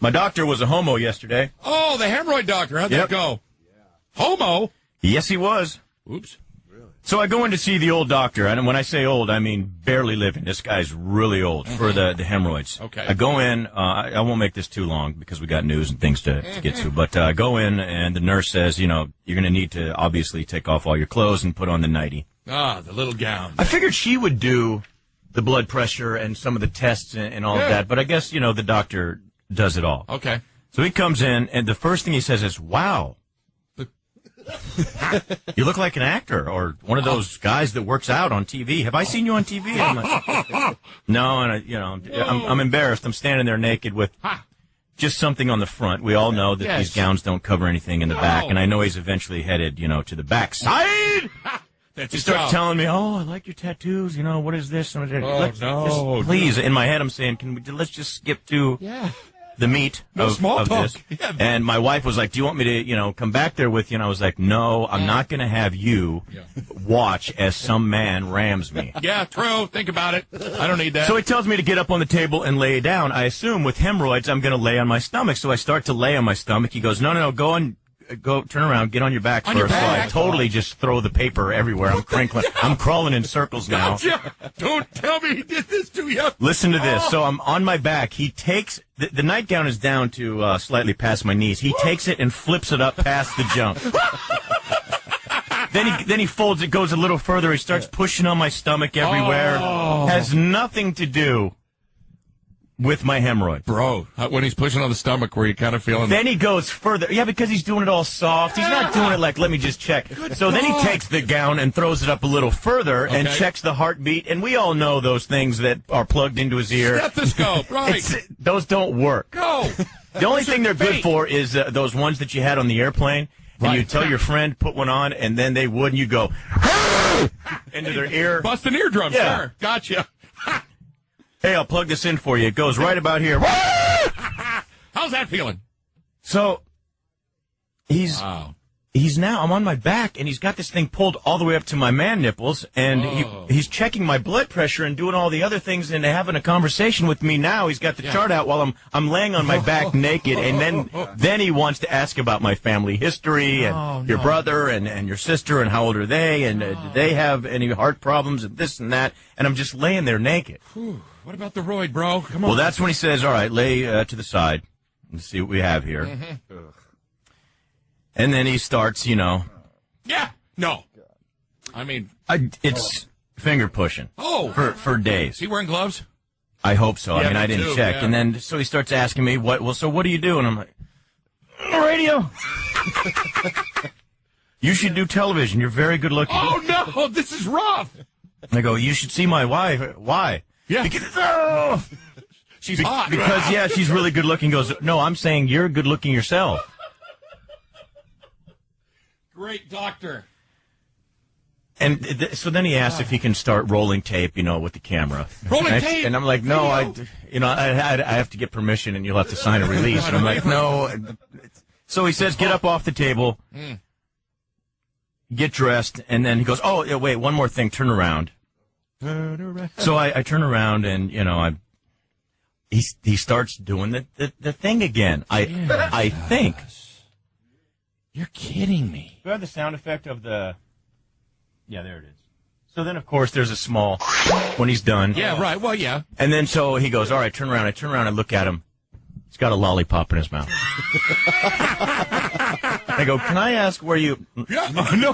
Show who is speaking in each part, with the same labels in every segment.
Speaker 1: My doctor was a homo yesterday.
Speaker 2: Oh, the hemorrhoid doctor. How'd that go? Homo?
Speaker 1: Yes, he was.
Speaker 2: Oops.
Speaker 1: So I go in to see the old doctor, and when I say old, I mean barely living. This guy's really old for the hemorrhoids.
Speaker 2: Okay.
Speaker 1: I go in. I won't make this too long because we got news and things to get to. But I go in, and the nurse says, you're going to need to obviously take off all your clothes and put on the nightie.
Speaker 2: Ah, the little gown.
Speaker 1: I figured she would do the blood pressure and some of the tests and all of that, but I guess, the doctor does it all.
Speaker 2: Okay.
Speaker 1: So he comes in, and the first thing he says is, wow. You look like an actor or one of those guys that works out on TV. Have I seen you on TV? I'm like, no, and I'm embarrassed. I'm standing there naked with just something on the front. We all know that these gowns don't cover anything in the back, and I know he's eventually headed, to the back side. He starts telling me, "Oh, I like your tattoos. What is this?" Please, in my head, I'm saying, let's just skip to the meat of this. Yeah. And my wife was like, do you want me to, come back there with you? And I was like, no, I'm not going to have you watch as some man rams me.
Speaker 2: Yeah, true. Think about it. I don't need that.
Speaker 1: So he tells me to get up on the table and lay down. I assume with hemorrhoids, I'm going to lay on my stomach. So I start to lay on my stomach. He goes, no, go turn around, get on your back first. So I totally just throw the paper everywhere. I'm crinkling. I'm crawling in circles now.
Speaker 2: Gotcha. Don't tell me he did this to you.
Speaker 1: Listen to this. So I'm on my back. He takes the nightgown is down to slightly past my knees. He takes it and flips it up past the jump. Then he folds it, goes a little further. He starts pushing on my stomach everywhere. Has nothing to do with my hemorrhoid.
Speaker 2: Bro, when he's pushing on the stomach, were you kind of feeling...
Speaker 1: Then he goes further. Yeah, because he's doing it all soft. He's not doing it like, let me just check. Then he takes the gown and throws it up a little further and checks the heartbeat. And we all know those things that are plugged into his ear.
Speaker 2: Stethoscope, right.
Speaker 1: Those don't work.
Speaker 2: No.
Speaker 1: The only thing they're good for is those ones that you had on the airplane. And you tell your friend, put one on, and then they would, and you go into their ear.
Speaker 2: Bust an eardrum, sure. Gotcha.
Speaker 1: Hey, I'll plug this in for you. It goes right about here.
Speaker 2: How's that feeling?
Speaker 1: So, he's now, I'm on my back, and he's got this thing pulled all the way up to my man nipples, and he's checking my blood pressure and doing all the other things and having a conversation with me now. He's got the chart out while I'm laying on my back naked, and then he wants to ask about my family history and your brother and your sister and how old are they, and do they have any heart problems and this and that, and I'm just laying there naked.
Speaker 2: What about the roid, bro? Come on.
Speaker 1: Well, that's when he says, all right, lay to the side. Let's see what we have here. And then he starts, Yeah.
Speaker 2: No. I mean...
Speaker 1: it's finger pushing. For days.
Speaker 2: Is he wearing gloves?
Speaker 1: I hope so.
Speaker 2: Yeah,
Speaker 1: I didn't check. Yeah. And then, so he starts asking me, what do you do? And I'm like, radio. You should do television. You're very good looking.
Speaker 2: Oh, no. This is rough.
Speaker 1: And I go, you should see my wife. Why?
Speaker 2: Yeah.
Speaker 1: Because,
Speaker 2: she's hot.
Speaker 1: Because, she's really good looking. Goes, no, I'm saying you're good looking yourself.
Speaker 2: Great doctor.
Speaker 1: And so then he asks if he can start rolling tape, with the camera.
Speaker 2: Rolling tape?
Speaker 1: And I'm like, no, I have to get permission and you'll have to sign a release. And I'm like, no. So he says, get up off the table, get dressed, and then he goes, wait, one more thing, turn around. So I turn around and, he starts doing the thing again. I think.
Speaker 2: You're kidding me.
Speaker 1: Do I have the sound effect of the... Yeah, there it is. So then, of course, there's a small... when he's done.
Speaker 2: Yeah, right. Well, yeah.
Speaker 1: And then so he goes, all right, turn around. I turn around and look at him. He's got a lollipop in his mouth. I go, can I ask where you...
Speaker 2: Yeah. No.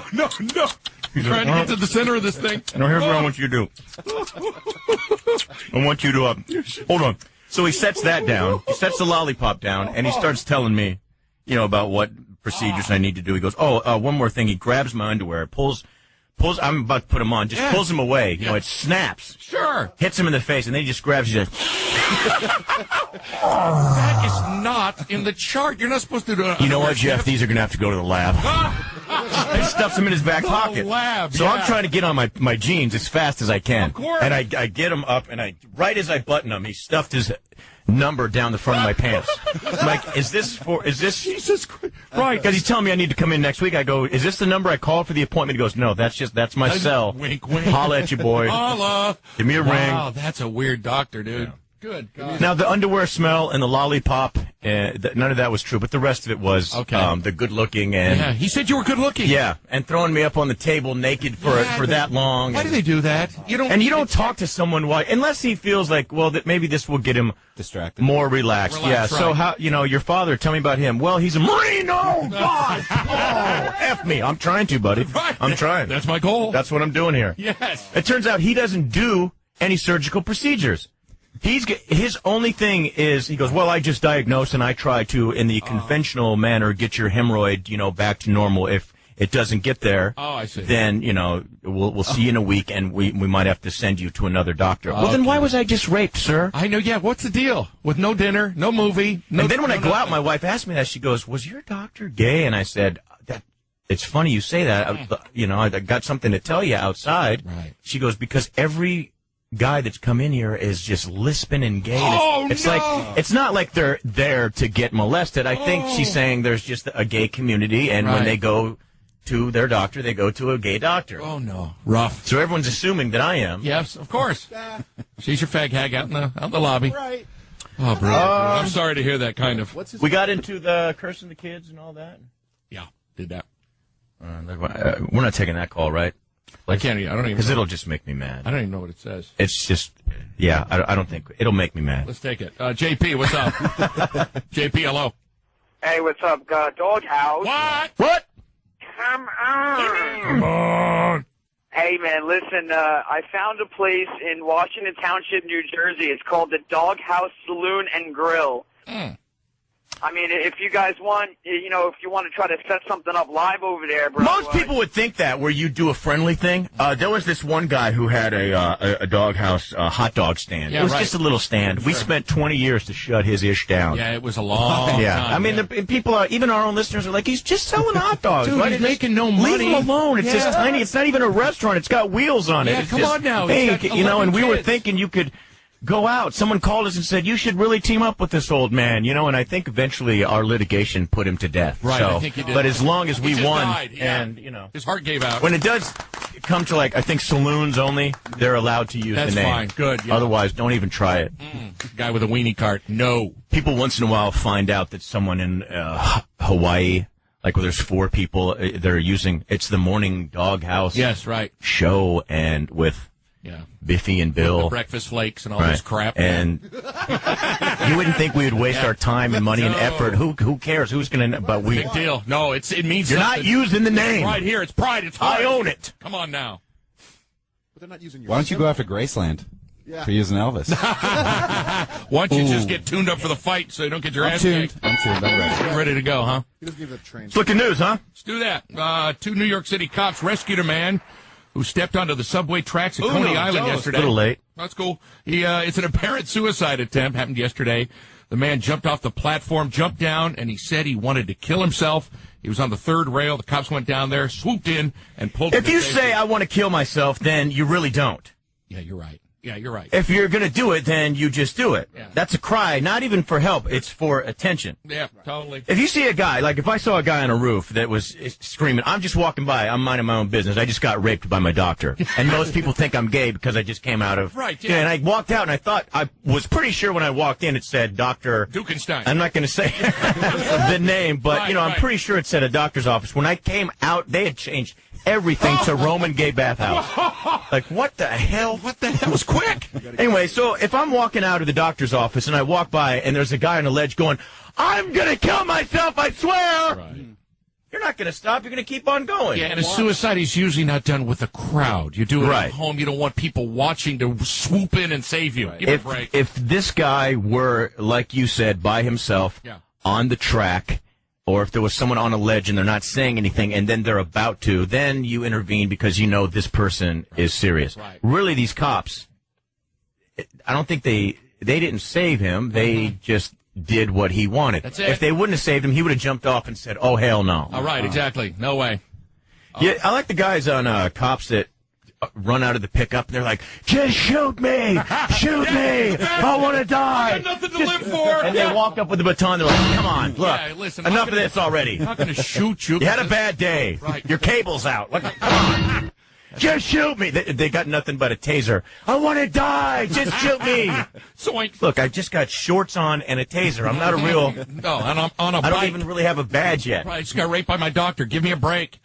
Speaker 2: He's trying to get to the center of this thing.
Speaker 1: No, here's what I want you to do. I want you to... hold on. So he sets that down. He sets the lollipop down, and he starts telling me, about what procedures I need to do. He goes, one more thing. He grabs my underwear, pulls, I'm about to put him on, just pulls him away. It snaps.
Speaker 2: Sure.
Speaker 1: Hits him in the face, and then he just grabs you.
Speaker 2: That is not in the chart. You're not supposed to do it.
Speaker 1: You know what, Jeff? These are going to have to go to the lab. He stuffs them in his back pocket.
Speaker 2: Lab,
Speaker 1: so I'm trying to get on my jeans as fast as I can.
Speaker 2: Of course.
Speaker 1: And I get him up, and right as I button him, he stuffed his number down the front of my pants. I'm like, is this...
Speaker 2: Jesus Christ. Right.
Speaker 1: Because he's telling me I need to come in next week. I go, is this the number I called for the appointment? He goes, no, that's my cell.
Speaker 2: Wink, wink.
Speaker 1: Holla at you, boy.
Speaker 2: Holla.
Speaker 1: Give me a ring.
Speaker 2: Wow, that's a weird doctor, dude. Yeah. Good God.
Speaker 1: Now, the underwear smell and the lollipop None of that was true, but the rest of it was the good-looking and...
Speaker 2: Yeah, he said you were good-looking.
Speaker 1: Yeah, and throwing me up on the table naked for that long.
Speaker 2: Why do they do that? You don't
Speaker 1: talk to someone unless he feels like, well, that maybe this will get him
Speaker 3: distracted,
Speaker 1: more relaxed. Yeah.
Speaker 2: Right.
Speaker 1: So how your father? Tell me about him. Well, he's a Marine. Oh God! Oh, F me. I'm trying to, buddy.
Speaker 2: Right.
Speaker 1: I'm trying.
Speaker 2: That's my goal.
Speaker 1: That's what I'm doing here.
Speaker 2: Yes.
Speaker 1: It turns out he doesn't do any surgical procedures. His only thing is, he goes, well, I just diagnose and I try to, in the conventional manner, get your hemorrhoid, back to normal. If it doesn't get there,
Speaker 2: I see.
Speaker 1: then, we'll see you in a week and we might have to send you to another doctor. Well, then why was I just raped, sir?
Speaker 2: I know, yeah. What's the deal? With no dinner, no movie, no...
Speaker 1: And then when I go out, my wife asked me that. She goes, was your doctor gay? And I said, it's funny you say that. I got something to tell you outside.
Speaker 2: Right.
Speaker 1: She goes, because every guy that's come in here is just lisping and gay. It's
Speaker 2: no!
Speaker 1: like it's not like they're there to get molested. I think she's saying there's just a gay community, and when they go to their doctor, they go to a gay doctor.
Speaker 2: Oh no, rough.
Speaker 1: So everyone's assuming that I am.
Speaker 2: Yes, of course. She's your fag hag out in the lobby.
Speaker 3: Right.
Speaker 2: Oh, bro. I'm sorry to hear that kind of.
Speaker 1: We got into the cursing the kids and all that.
Speaker 2: Yeah, did that.
Speaker 1: We're not taking that call, right?
Speaker 2: I don't even.
Speaker 1: Because it'll just make me mad.
Speaker 2: I don't even know what it says.
Speaker 1: It's just, I don't think it'll make me mad.
Speaker 2: Let's take it. JP, what's up? JP, hello.
Speaker 4: Hey, what's up, Doghouse?
Speaker 2: What?
Speaker 4: Come on.
Speaker 2: Come on.
Speaker 4: Hey, man, listen, I found a place in Washington Township, New Jersey. It's called the Doghouse Saloon and Grill. I mean, if you guys want, if you want to try to set something up live over there, bro.
Speaker 1: Most people would think that, where you do a friendly thing. There was this one guy who had a doghouse hot dog stand.
Speaker 2: Yeah,
Speaker 1: it was
Speaker 2: right.
Speaker 1: just a little stand. We spent 20 years to shut his ish down.
Speaker 2: Yeah, it was a long time.
Speaker 1: I mean, the people, even our own listeners, are like, he's just selling hot dogs.
Speaker 2: Dude,
Speaker 1: Why
Speaker 2: he's
Speaker 1: did
Speaker 2: making no money.
Speaker 1: Leave him alone. It's just tiny. It's not even a restaurant. It's got wheels on it.
Speaker 2: Yeah,
Speaker 1: It's
Speaker 2: come
Speaker 1: just,
Speaker 2: on now.
Speaker 1: Hey,
Speaker 2: He's got 11
Speaker 1: and we were
Speaker 2: kids.
Speaker 1: thinking you could go out. Someone called us and said, you should really team up with this old man, and I think eventually our litigation put him to death.
Speaker 2: Right,
Speaker 1: So,
Speaker 2: I think he did.
Speaker 1: But as long as
Speaker 2: He
Speaker 1: we
Speaker 2: just
Speaker 1: won,
Speaker 2: died, yeah.
Speaker 1: and,
Speaker 2: His heart gave out.
Speaker 1: when it does come to, I think saloons only, they're allowed to use
Speaker 2: That's
Speaker 1: the name.
Speaker 2: fine. Good, yeah.
Speaker 1: Otherwise, don't even try it.
Speaker 2: Guy with a weenie cart. No.
Speaker 1: People once in a while find out that someone in Hawaii, where there's 4 people, they're using, it's the morning doghouse
Speaker 2: Yes, right.
Speaker 1: show, and with
Speaker 2: Yeah.
Speaker 1: Biffy and Bill.
Speaker 2: The breakfast flakes and all this crap.
Speaker 1: And you wouldn't think we would waste our time and money and effort. Who cares? Who's going to... But we...
Speaker 2: Big deal. No, it means
Speaker 1: You're
Speaker 2: something.
Speaker 1: not using the name.
Speaker 2: Right here. It's pride. It's hard.
Speaker 1: I own it.
Speaker 2: Come on now.
Speaker 3: But they're not using your Why don't you go after Graceland for using Elvis?
Speaker 2: Why don't you just get tuned up for the fight so you don't get your ass
Speaker 3: tuned.
Speaker 2: kicked?
Speaker 3: I'm tuned. I'm ready.
Speaker 2: You're ready to go, huh?
Speaker 1: It's looking news, huh?
Speaker 2: Let's do that. 2 New York City cops rescued a man who stepped onto the subway tracks at Coney Island yesterday.
Speaker 1: A little late.
Speaker 2: That's cool. It's an apparent suicide attempt. Happened yesterday. The man jumped off the platform, jumped down, and he said he wanted to kill himself. He was on the 3rd rail. The cops went down there, swooped in, and pulled him
Speaker 1: If
Speaker 2: to
Speaker 1: you
Speaker 2: safety.
Speaker 1: say, I want to kill myself, then you really don't.
Speaker 2: Yeah, you're right. Yeah, you're right.
Speaker 1: If you're going to do it, then you just do it.
Speaker 2: Yeah.
Speaker 1: That's a cry, not even for help. It's for attention.
Speaker 2: Yeah, totally.
Speaker 1: If you see a guy, if I saw a guy on a roof that was screaming, I'm just walking by, I'm minding my own business, I just got raped by my doctor. And most people think I'm gay because I just came out of...
Speaker 2: Right, yeah.
Speaker 1: And I walked out and I thought, I was pretty sure when I walked in it said Dr.
Speaker 2: Dukenstein.
Speaker 1: I'm not going to say the name, but,
Speaker 2: Right,
Speaker 1: I'm
Speaker 2: right.
Speaker 1: pretty sure it said a doctor's office. When I came out, they had changed everything to Roman gay bathhouse. What the hell?
Speaker 2: What the hell? That was quick.
Speaker 1: Anyway, so if I'm walking out of the doctor's office and I walk by and there's a guy on a ledge going, I'm going to kill myself, I swear.
Speaker 2: Right.
Speaker 1: You're not going to stop. You're going to keep on going.
Speaker 2: Yeah, and a suicide is usually not done with a crowd. You do it
Speaker 1: Right.
Speaker 2: at home. You don't want people watching to swoop in and save you. Give me a break.
Speaker 1: If this guy were, like you said, by himself on the track, or if there was someone on a ledge and they're not saying anything and then they're about to, then you intervene because you know this person is serious.
Speaker 2: Right.
Speaker 1: Really, these cops, I don't think they didn't save him. They just did what he wanted.
Speaker 2: That's it.
Speaker 1: If they wouldn't have saved him, he would have jumped off and said, oh, hell no.
Speaker 2: All right, exactly. No way.
Speaker 1: Yeah, I like the guys on cops that run out of the pickup and they're like, just shoot me! Shoot me! I want to die!
Speaker 2: I got nothing to live for!
Speaker 1: And they walk up with the baton, they're like, come on, look,
Speaker 2: Yeah, listen, I'm
Speaker 1: enough
Speaker 2: not
Speaker 1: of
Speaker 2: gonna-
Speaker 1: this already.
Speaker 2: I'm not going to shoot you.
Speaker 1: You had a bad day.
Speaker 2: Right.
Speaker 1: Your cable's out. Come on. Just shoot me. They got nothing but a taser. I want to die. Just shoot me.
Speaker 2: So
Speaker 1: Look, I just got shorts on and a taser. I'm not a real.
Speaker 2: No, and I'm on a bike.
Speaker 1: I don't even really have a badge yet.
Speaker 2: I just got raped by my doctor. Give me a break.